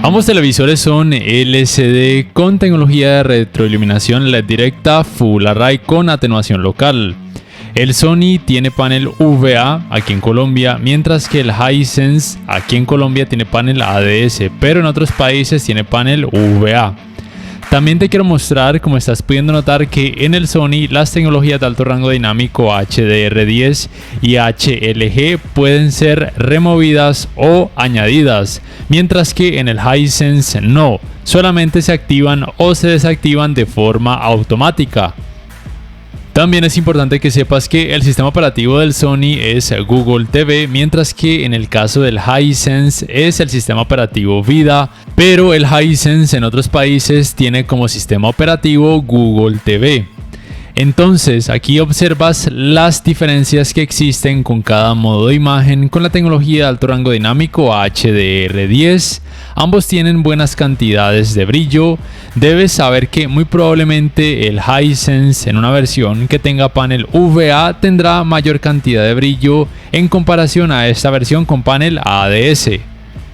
Ambos televisores son LCD con tecnología de retroiluminación LED directa Full Array con atenuación local. El Sony tiene panel VA aquí en Colombia, mientras que el Hisense aquí en Colombia tiene panel ADS, pero en otros países tiene panel VA. También te quiero mostrar, como estás pudiendo notar, que en el Sony las tecnologías de alto rango dinámico HDR10 y HLG pueden ser removidas o añadidas, mientras que en el Hisense no, solamente se activan o se desactivan de forma automática. También es importante que sepas que el sistema operativo del Sony es Google TV, mientras que en el caso del Hisense es el sistema operativo Vida, pero el Hisense en otros países tiene como sistema operativo Google TV. Entonces, aquí observas las diferencias que existen con cada modo de imagen con la tecnología de alto rango dinámico HDR10. Ambos tienen buenas cantidades de brillo. Debes saber que muy probablemente el Hisense en una versión que tenga panel VA tendrá mayor cantidad de brillo en comparación a esta versión con panel ADS.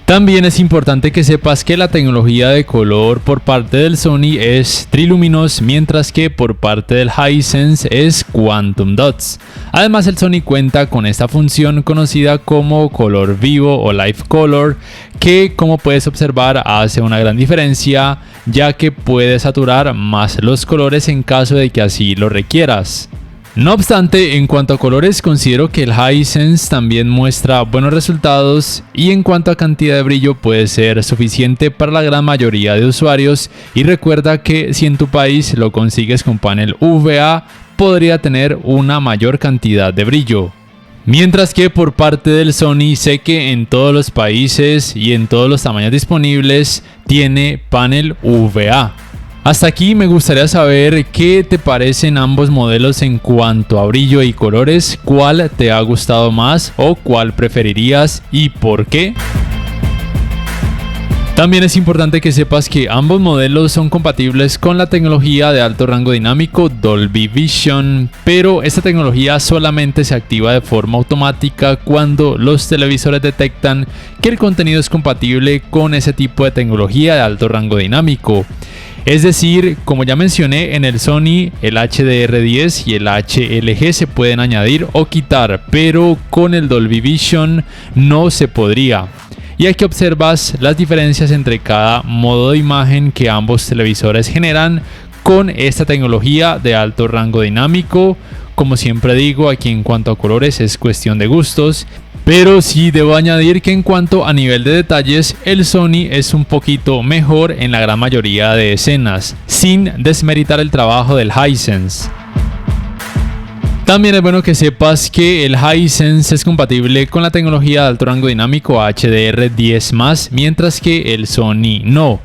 También es importante que sepas que la tecnología de color por parte del Sony es Triluminos, mientras que por parte del Hisense es Quantum Dots. Además, el Sony cuenta con esta función conocida como color vivo o live color, que como puedes observar hace una gran diferencia, ya que puede saturar más los colores en caso de que así lo requieras. No obstante, en cuanto a colores, considero que el Hisense también muestra buenos resultados y en cuanto a cantidad de brillo puede ser suficiente para la gran mayoría de usuarios, y recuerda que si en tu país lo consigues con panel VA, podría tener una mayor cantidad de brillo. Mientras que por parte del Sony sé que en todos los países y en todos los tamaños disponibles tiene panel VA. Hasta aquí me gustaría saber qué te parecen ambos modelos en cuanto a brillo y colores, cuál te ha gustado más o cuál preferirías y por qué. También es importante que sepas que ambos modelos son compatibles con la tecnología de alto rango dinámico Dolby Vision, pero esta tecnología solamente se activa de forma automática cuando los televisores detectan que el contenido es compatible con ese tipo de tecnología de alto rango dinámico. Es decir, como ya mencioné, en el Sony el HDR10 y el HLG se pueden añadir o quitar, pero con el Dolby Vision no se podría. Y aquí observas las diferencias entre cada modo de imagen que ambos televisores generan con esta tecnología de alto rango dinámico. Como siempre digo, aquí en cuanto a colores es cuestión de gustos. Pero sí debo añadir que en cuanto a nivel de detalles, el Sony es un poquito mejor en la gran mayoría de escenas, sin desmeritar el trabajo del Hisense. También es bueno que sepas que el Hisense es compatible con la tecnología de alto rango dinámico HDR10+, mientras que el Sony no.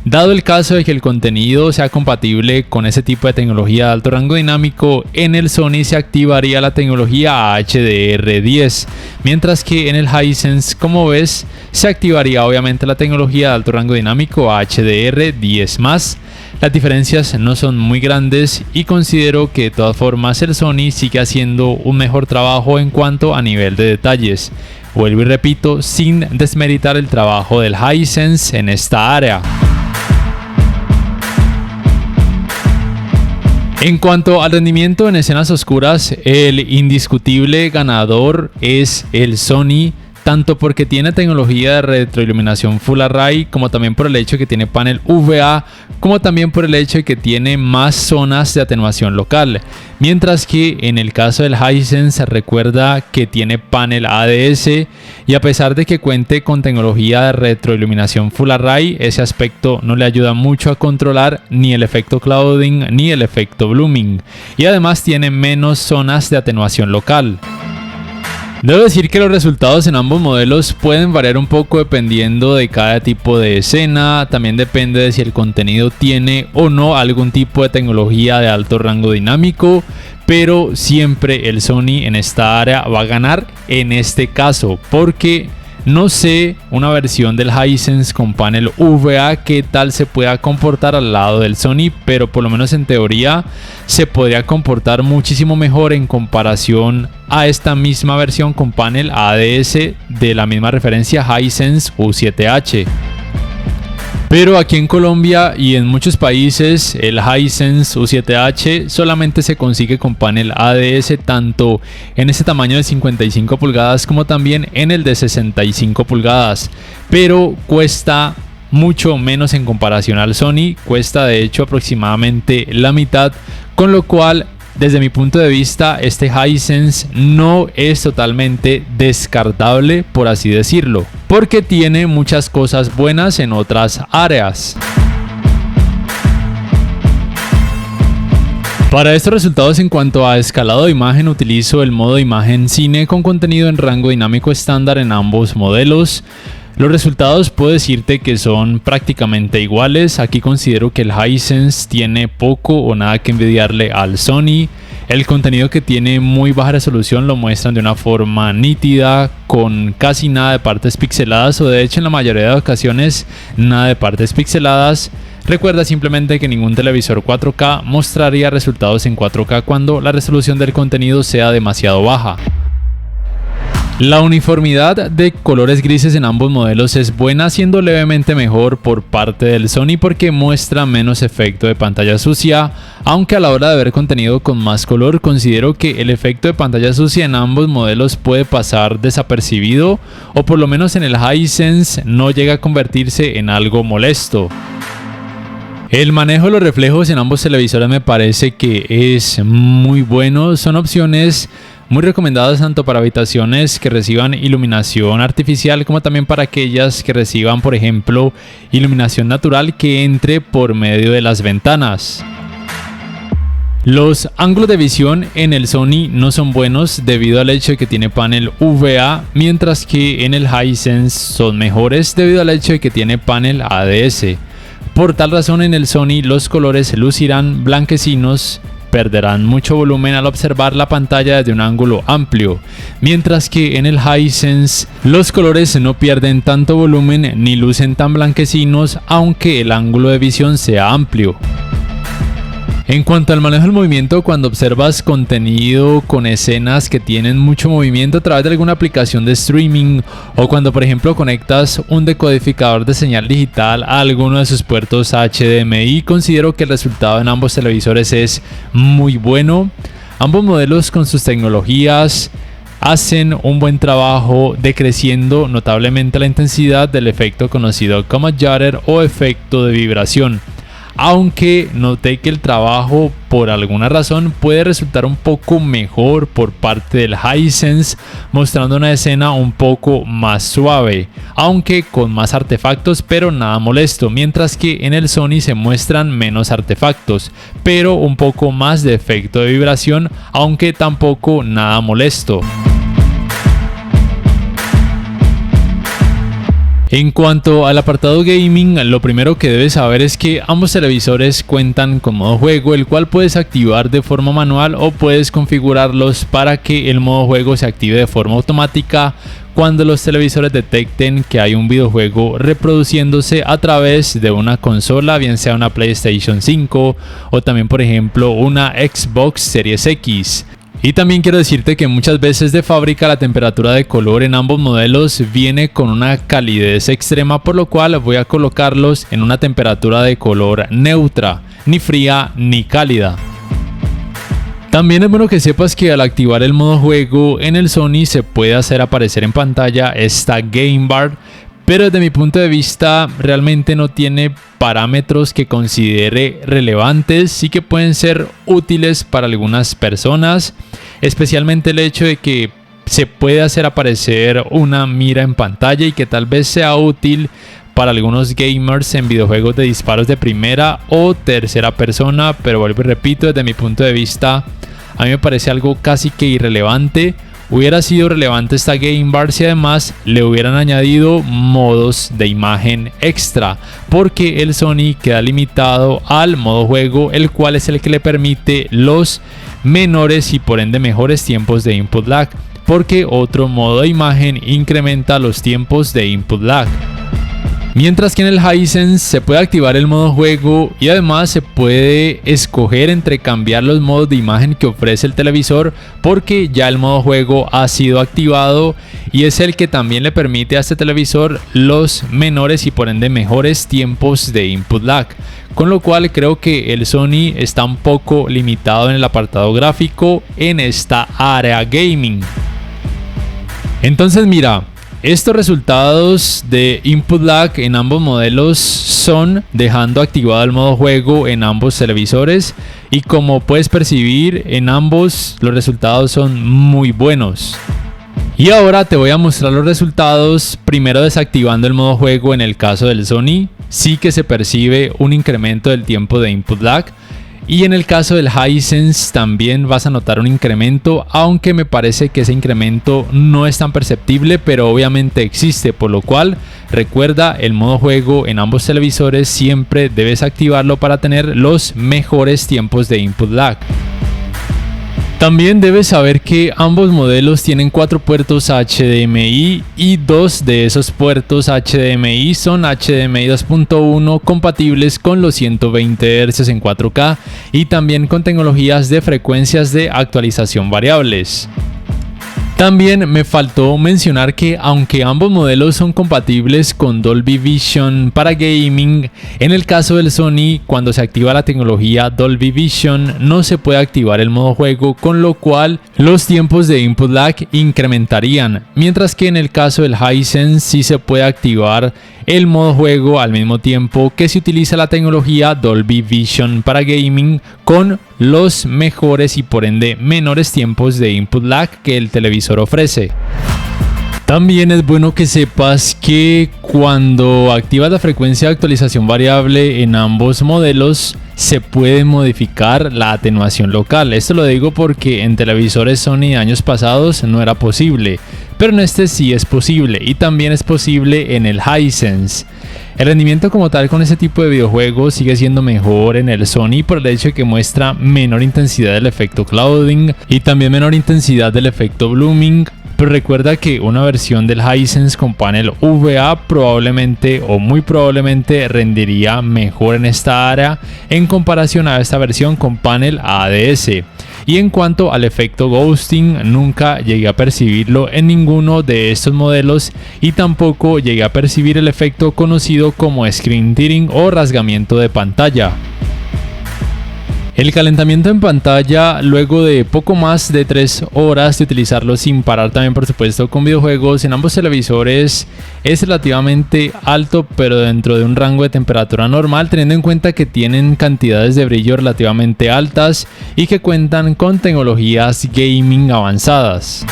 Dado el caso de que el contenido sea compatible con ese tipo de tecnología de alto rango dinámico, en el Sony se activaría la tecnología HDR10, mientras que en el Hisense, como ves, se activaría obviamente la tecnología de alto rango dinámico HDR10+. Las diferencias no son muy grandes y considero que de todas formas el Sony sigue haciendo un mejor trabajo en cuanto a nivel de detalles. Vuelvo y repito, sin desmeritar el trabajo del Hisense en esta área. En cuanto al rendimiento en escenas oscuras, el indiscutible ganador es el Sony, tanto porque tiene tecnología de retroiluminación Full Array, como también por el hecho de que tiene panel VA, como también por el hecho de que tiene más zonas de atenuación local. Mientras que en el caso del Hisense recuerda que tiene panel ADS, y a pesar de que cuente con tecnología de retroiluminación Full Array, ese aspecto no le ayuda mucho a controlar ni el efecto clouding ni el efecto blooming, y además tiene menos zonas de atenuación local. Debo decir que los resultados en ambos modelos pueden variar un poco dependiendo de cada tipo de escena. También depende de si el contenido tiene o no algún tipo de tecnología de alto rango dinámico, pero siempre el Sony en esta área va a ganar en este caso, porque no sé una versión del Hisense con panel VA qué tal se pueda comportar al lado del Sony, pero por lo menos en teoría se podría comportar muchísimo mejor en comparación a esta misma versión con panel ADS de la misma referencia Hisense U7H. Pero aquí en Colombia y en muchos países el Hisense U7H solamente se consigue con panel ADS, tanto en este tamaño de 55 pulgadas como también en el de 65 pulgadas, pero cuesta mucho menos en comparación al Sony, cuesta de hecho aproximadamente la mitad, con lo cual desde mi punto de vista este Hisense no es totalmente descartable, por así decirlo, porque tiene muchas cosas buenas en otras áreas. Para estos resultados en cuanto a escalado de imagen utilizo el modo imagen cine con contenido en rango dinámico estándar en ambos modelos. Los resultados puedo decirte que son prácticamente iguales. Aquí considero que el Hisense tiene poco o nada que envidiarle al Sony. El contenido que tiene muy baja resolución lo muestran de una forma nítida, con casi nada de partes pixeladas, o de hecho en la mayoría de ocasiones nada de partes pixeladas. Recuerda simplemente que ningún televisor 4K mostraría resultados en 4K cuando la resolución del contenido sea demasiado baja. La uniformidad de colores grises en ambos modelos es buena, siendo levemente mejor por parte del Sony porque muestra menos efecto de pantalla sucia, aunque a la hora de ver contenido con más color considero que el efecto de pantalla sucia en ambos modelos puede pasar desapercibido, o por lo menos en el Hisense no llega a convertirse en algo molesto. El manejo de los reflejos en ambos televisores me parece que es muy bueno, son opciones muy recomendadas tanto para habitaciones que reciban iluminación artificial como también para aquellas que reciban, por ejemplo, iluminación natural que entre por medio de las ventanas. Los ángulos de visión en el Sony no son buenos debido al hecho de que tiene panel UVA, mientras que en el Hisense son mejores debido al hecho de que tiene panel ADS. Por tal razón en el Sony los colores lucirán blanquecinos, perderán mucho volumen al observar la pantalla desde un ángulo amplio, mientras que en el Hisense los colores no pierden tanto volumen ni lucen tan blanquecinos aunque el ángulo de visión sea amplio. En cuanto al manejo del movimiento, cuando observas contenido con escenas que tienen mucho movimiento a través de alguna aplicación de streaming, o cuando por ejemplo conectas un decodificador de señal digital a alguno de sus puertos HDMI, considero que el resultado en ambos televisores es muy bueno. Ambos modelos con sus tecnologías hacen un buen trabajo decreciendo notablemente la intensidad del efecto conocido como judder o efecto de vibración, aunque noté que el trabajo por alguna razón puede resultar un poco mejor por parte del Hisense, mostrando una escena un poco más suave, aunque con más artefactos pero nada molesto, mientras que en el Sony se muestran menos artefactos pero un poco más de efecto de vibración, aunque tampoco nada molesto. En cuanto al apartado gaming, lo primero que debes saber es que ambos televisores cuentan con modo juego, el cual puedes activar de forma manual o puedes configurarlos para que el modo juego se active de forma automática cuando los televisores detecten que hay un videojuego reproduciéndose a través de una consola, bien sea una PlayStation 5 o también por ejemplo una Xbox Series X. Y también quiero decirte que muchas veces de fábrica la temperatura de color en ambos modelos viene con una calidez extrema, por lo cual voy a colocarlos en una temperatura de color neutra, ni fría ni cálida. También es bueno que sepas que al activar el modo juego en el Sony se puede hacer aparecer en pantalla esta Game Bar, pero desde mi punto de vista realmente no tiene parámetros que considere relevantes. Sí que pueden ser útiles para algunas personas, especialmente el hecho de que se puede hacer aparecer una mira en pantalla y que tal vez sea útil para algunos gamers en videojuegos de disparos de primera o tercera persona, pero vuelvo y repito, desde mi punto de vista a mí me parece algo casi que irrelevante. Hubiera sido relevante esta Game Bar si además le hubieran añadido modos de imagen extra, porque el Sony queda limitado al modo juego, el cual es el que le permite los menores y por ende mejores tiempos de input lag, porque otro modo de imagen incrementa los tiempos de input lag. Mientras que en el Hisense se puede activar el modo juego y además se puede escoger entre cambiar los modos de imagen que ofrece el televisor, porque ya el modo juego ha sido activado y es el que también le permite a este televisor los menores y por ende mejores tiempos de input lag. Con lo cual creo que el Sony está un poco limitado en el apartado gráfico en esta área gaming. Entonces mira, estos resultados de input lag en ambos modelos son dejando activado el modo juego en ambos televisores, y como puedes percibir en ambos los resultados son muy buenos. Y ahora te voy a mostrar los resultados, primero desactivando el modo juego. En el caso del Sony sí que se percibe un incremento del tiempo de input lag, y en el caso del Hisense también vas a notar un incremento, aunque me parece que ese incremento no es tan perceptible, pero obviamente existe, por lo cual recuerda, el modo juego en ambos televisores siempre debes activarlo para tener los mejores tiempos de input lag. También debes saber que ambos modelos tienen 4 puertos HDMI y 2 de esos puertos HDMI son HDMI 2.1 compatibles con los 120 Hz en 4K y también con tecnologías de frecuencias de actualización variables. También me faltó mencionar que aunque ambos modelos son compatibles con Dolby Vision para gaming, en el caso del Sony, cuando se activa la tecnología Dolby Vision no se puede activar el modo juego, con lo cual los tiempos de input lag incrementarían, mientras que en el caso del Hisense sí se puede activar el modo juego al mismo tiempo que se utiliza la tecnología Dolby Vision para gaming, con los mejores y por ende menores tiempos de input lag que el televisor ofrece. También es bueno que sepas que cuando activas la frecuencia de actualización variable en ambos modelos se puede modificar la atenuación local. Esto lo digo porque en televisores Sony de años pasados no era posible, pero en este sí es posible, y también es posible en el Hisense. El rendimiento como tal con este tipo de videojuegos sigue siendo mejor en el Sony por el hecho de que muestra menor intensidad del efecto clouding y también menor intensidad del efecto blooming. Pero recuerda que una versión del Hisense con panel VA probablemente o muy probablemente rendiría mejor en esta área en comparación a esta versión con panel ADS. Y en cuanto al efecto ghosting, nunca llegué a percibirlo en ninguno de estos modelos, y tampoco llegué a percibir el efecto conocido como screen tearing o rasgamiento de pantalla. El calentamiento en pantalla luego de poco más de 3 horas de utilizarlo sin parar, también por supuesto con videojuegos en ambos televisores, es relativamente alto, pero dentro de un rango de temperatura normal, teniendo en cuenta que tienen cantidades de brillo relativamente altas y que cuentan con tecnologías gaming avanzadas.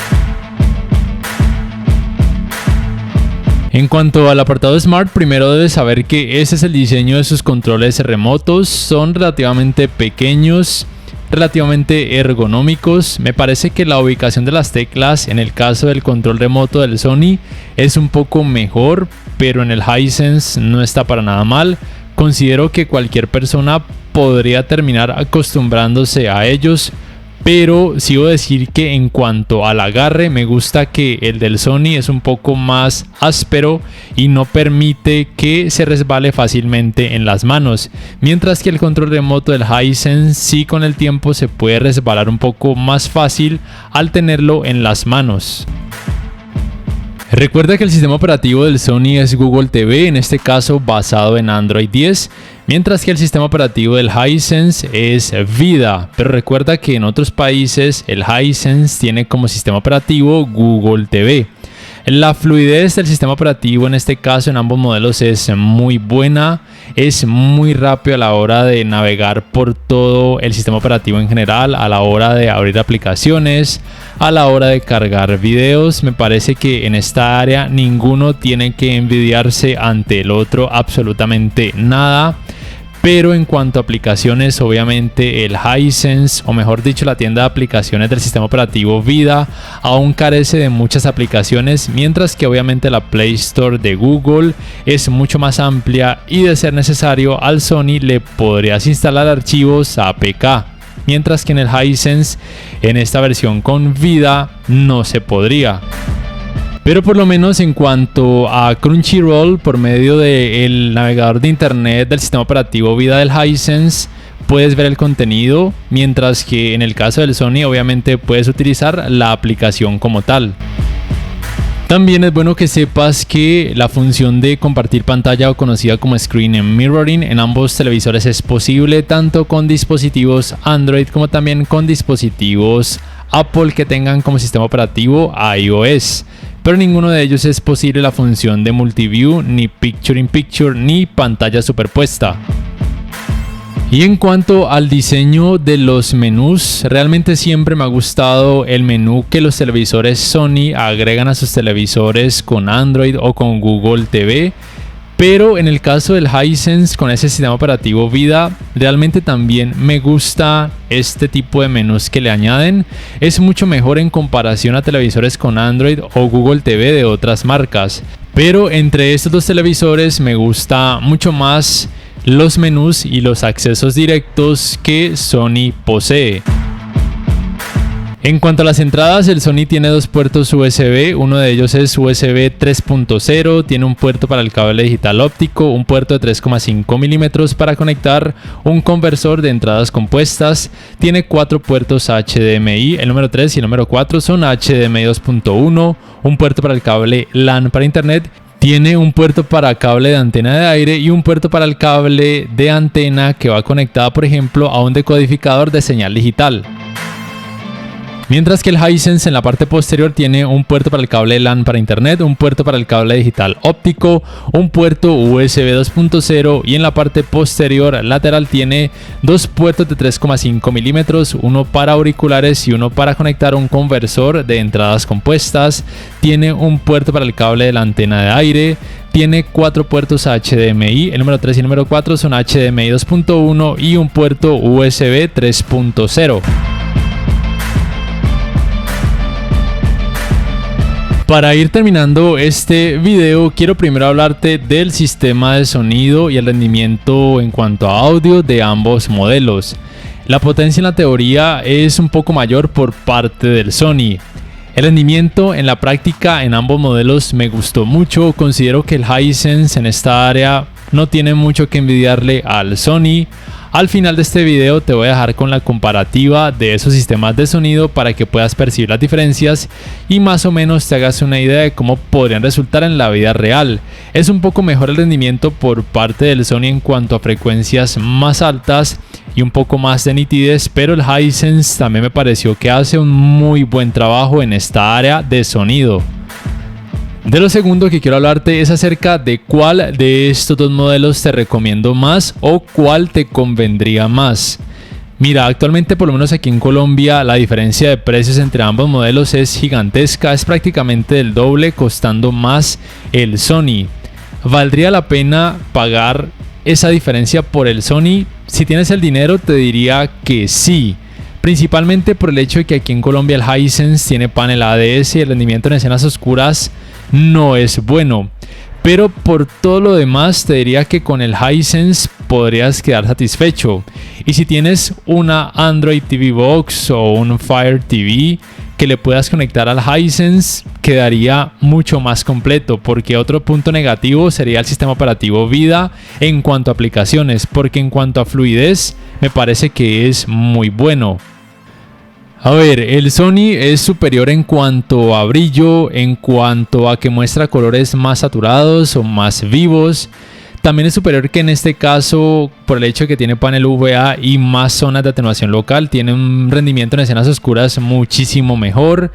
En cuanto al apartado Smart, primero debes saber que ese es el diseño de sus controles remotos. Son relativamente pequeños, relativamente ergonómicos. Me parece que la ubicación de las teclas en el caso del control remoto del Sony es un poco mejor, pero en el Hisense no está para nada mal. Considero que cualquier persona podría terminar acostumbrándose a ellos, pero sí voy a decir que en cuanto al agarre me gusta que el del Sony es un poco más áspero y no permite que se resbale fácilmente en las manos, mientras que el control remoto del Hisense sí con el tiempo se puede resbalar un poco más fácil al tenerlo en las manos. Recuerda que el sistema operativo del Sony es Google TV, en este caso basado en Android 10, mientras que el sistema operativo del Hisense es Vida, pero recuerda que en otros países el Hisense tiene como sistema operativo Google TV. La fluidez del sistema operativo en este caso en ambos modelos es muy buena, es muy rápido a la hora de navegar por todo el sistema operativo en general, a la hora de abrir aplicaciones, a la hora de cargar videos. Me parece que en esta área ninguno tiene que envidiarse ante el otro, absolutamente nada. Pero en cuanto a aplicaciones, obviamente el Hisense, o mejor dicho la tienda de aplicaciones del sistema operativo Vida, aún carece de muchas aplicaciones, mientras que obviamente la Play Store de Google es mucho más amplia y de ser necesario al Sony le podrías instalar archivos APK, mientras que en el Hisense en esta versión con Vida no se podría. Pero por lo menos en cuanto a Crunchyroll, por medio del navegador de internet del sistema operativo Vida del Hisense, puedes ver el contenido, mientras que en el caso del Sony obviamente puedes utilizar la aplicación como tal. También es bueno que sepas que la función de compartir pantalla, o conocida como Screen Mirroring, en ambos televisores es posible, tanto con dispositivos Android como también con dispositivos Apple que tengan como sistema operativo iOS. Pero ninguno de ellos es posible la función de Multiview, ni Picture in Picture, ni pantalla superpuesta. Y en cuanto al diseño de los menús, realmente siempre me ha gustado el menú que los televisores Sony agregan a sus televisores con Android o con Google TV. Pero en el caso del Hisense con ese sistema operativo Vida, realmente también me gusta este tipo de menús que le añaden. Es mucho mejor en comparación a televisores con Android o Google TV de otras marcas. Pero entre estos dos televisores me gusta mucho más los menús y los accesos directos que Sony posee. En cuanto a las entradas, el Sony tiene dos puertos USB, uno de ellos es USB 3.0, tiene un puerto para el cable digital óptico, un puerto de 3,5 milímetros para conectar un conversor de entradas compuestas, tiene 4 puertos HDMI, el número 3 y el número 4 son HDMI 2.1, un puerto para el cable LAN para internet, tiene un puerto para cable de antena de aire y un puerto para el cable de antena que va conectada, por ejemplo, a un decodificador de señal digital. Mientras que el Hisense en la parte posterior tiene un puerto para el cable LAN para internet, un puerto para el cable digital óptico, un puerto USB 2.0 y en la parte posterior lateral tiene dos puertos de 3,5 milímetros, uno para auriculares y uno para conectar un conversor de entradas compuestas, tiene un puerto para el cable de la antena de aire, tiene 4 puertos HDMI, el número 3 y el número 4 son HDMI 2.1 y un puerto USB 3.0. Para ir terminando este video, quiero primero hablarte del sistema de sonido y el rendimiento en cuanto a audio de ambos modelos. La potencia en la teoría es un poco mayor por parte del Sony. El rendimiento en la práctica en ambos modelos me gustó mucho. Considero que el Hisense en esta área no tiene mucho que envidiarle al Sony. Al final de este video te voy a dejar con la comparativa de esos sistemas de sonido para que puedas percibir las diferencias y más o menos te hagas una idea de cómo podrían resultar en la vida real. Es un poco mejor el rendimiento por parte del Sony en cuanto a frecuencias más altas y un poco más de nitidez, pero el Hisense también me pareció que hace un muy buen trabajo en esta área de sonido. De lo segundo que quiero hablarte es acerca de cuál de estos dos modelos te recomiendo más o cuál te convendría más. Mira, actualmente por lo menos aquí en Colombia la diferencia de precios entre ambos modelos es gigantesca, es prácticamente el doble, costando más el Sony. ¿Valdría la pena pagar esa diferencia por el Sony? Si tienes el dinero te diría que sí. Principalmente por el hecho de que aquí en Colombia el Hisense tiene panel ADS y el rendimiento en escenas oscuras no es bueno. Pero por todo lo demás te diría que con el Hisense podrías quedar satisfecho. Y si tienes una Android TV Box o un Fire TV que le puedas conectar al Hisense, quedaría mucho más completo, porque otro punto negativo sería el sistema operativo Vida en cuanto a aplicaciones, porque en cuanto a fluidez me parece que es muy bueno. A ver, el Sony es superior en cuanto a brillo, en cuanto a que muestra colores más saturados o más vivos. También es superior que en este caso, por el hecho de que tiene panel VA y más zonas de atenuación local, tiene un rendimiento en escenas oscuras muchísimo mejor.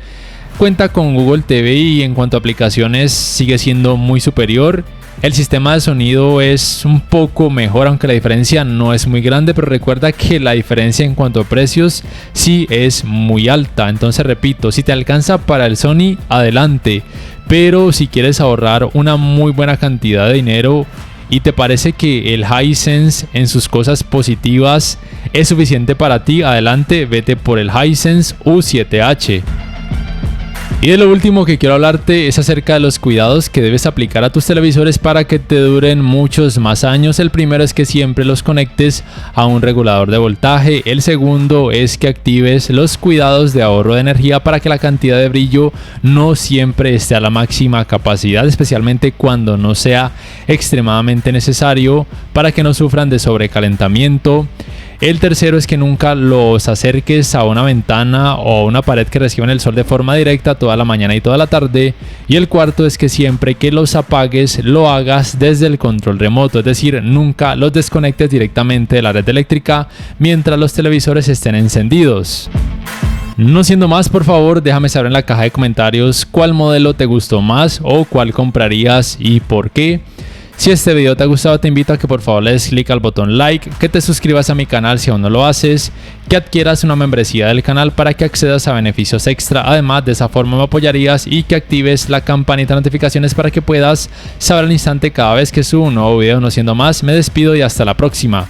Cuenta con Google TV y en cuanto a aplicaciones sigue siendo muy superior. El sistema de sonido es un poco mejor, aunque la diferencia no es muy grande, pero recuerda que la diferencia en cuanto a precios sí es muy alta. Entonces repito, si te alcanza para el Sony, adelante, pero si quieres ahorrar una muy buena cantidad de dinero y te parece que el Hisense en sus cosas positivas es suficiente para ti, adelante, vete por el Hisense U7H. Y de lo último que quiero hablarte es acerca de los cuidados que debes aplicar a tus televisores para que te duren muchos más años. El primero es que siempre los conectes a un regulador de voltaje. El segundo es que actives los cuidados de ahorro de energía para que la cantidad de brillo no siempre esté a la máxima capacidad, especialmente cuando no sea extremadamente necesario, para que no sufran de sobrecalentamiento. El tercero es que nunca los acerques a una ventana o a una pared que reciban el sol de forma directa toda la mañana y toda la tarde. Y el cuarto es que siempre que los apagues lo hagas desde el control remoto, es decir, nunca los desconectes directamente de la red eléctrica mientras los televisores estén encendidos. No siendo más, por favor, déjame saber en la caja de comentarios cuál modelo te gustó más o cuál comprarías y por qué. Si este video te ha gustado, te invito a que por favor le des clic al botón like, que te suscribas a mi canal si aún no lo haces, que adquieras una membresía del canal para que accedas a beneficios extra. Además, de esa forma me apoyarías, y que actives la campanita de notificaciones para que puedas saber al instante cada vez que subo un nuevo video. No siendo más, me despido y hasta la próxima.